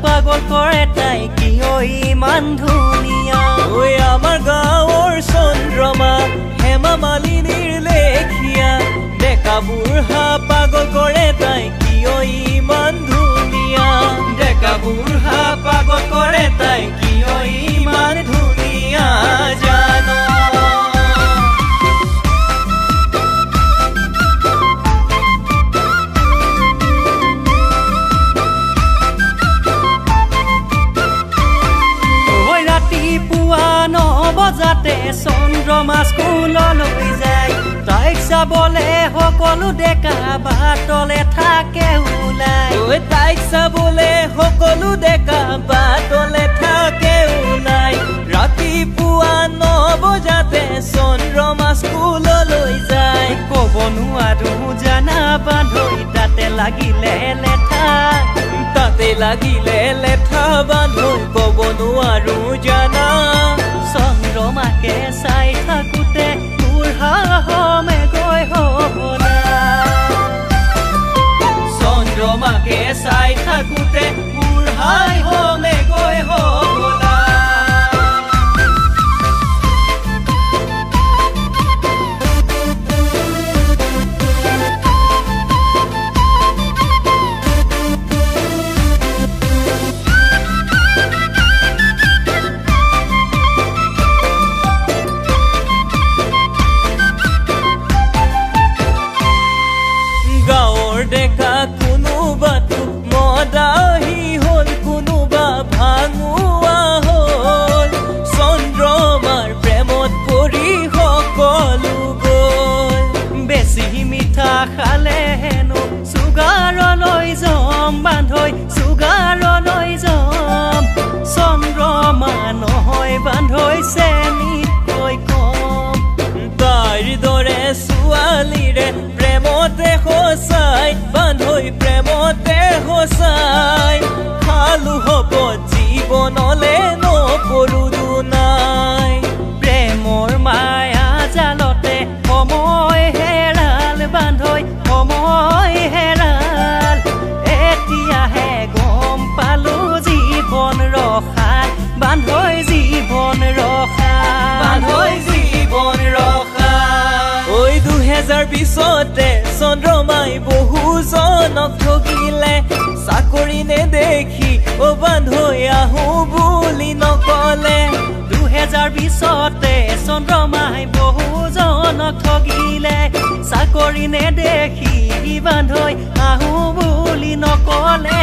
পাগল কৰে তাই কিয় ইমান ধুনীয়া ঐ আমাৰ গাঁৱৰ চন্দ্ৰমা হেমা মালিনীৰ লেখিয়া ডেকা বুঢ়া পাগল কৰে তাই কিয় ইমান ধুনীয়া ডেকা বুঢ়া পাগল কৰে তাই কিয় ইমান ধুনীয়া জানো বজাতে চন্দ্ৰমা স্কুললৈ যায় তাইক চাবলে সকলো ডেকা বাটলে থাকে ওলাই ঐ তাইক চাবলে সকলো ডেকা বাটলে থাকে ওলাই ৰাতিপুৱা 9 বজাতে চন্দ্ৰমা স্কুললৈ যায় ক'ব নোৱাৰো জানা বান্ধৈ তাতে লাগিলে লেঠা বান্ধৈ ক'ব নোৱাৰো জানা চন্দ্ৰমাকে চাই থাকোতে বুঢ়া হমে গৈ হবনা চন্দ্ৰমাকে চাই থাকোতে বুঢ়াই হমে গৈ হবনা ডেকা কোনোবাতো মদাহী হ'ল কোনোবা ভাঙোৱা হ'ল চন্দ্ৰমাৰ প্ৰেমত পৰি সকলো গ'ল বেছি মিঠা খালে হেনো চুগাৰলৈ যাম বান্ধৈ চুগাৰলৈ যাম চন্দ্ৰমা নহয় বান্ধৈ চেনিকৈ কম তাইৰ দৰে ছোৱালীৰে প্ৰেমতে সঁচাই বান্ধৈ প্ৰেমতে সঁচাই খালো হ'ব জীৱনলে নপৰো দুনাই প্ৰেমৰ মায়া জালতে সময় হেৰাল বান্ধৈ সময় হেৰাল এতিয়াহে গম পালো জীৱন ৰখাত বান্ধৈ জীৱন ৰখাত ঐ 2020 চন্দ্ৰমাই বহুজনক ঠগিলে চাকৰি নেদেখি ও বান্ধৈ আহো বুলি নকলে 2020 চন্দ্ৰমাই বহুজনক ঠগিলে চাকৰি নেদেখি বান্ধৈ আহো বুলি নকলে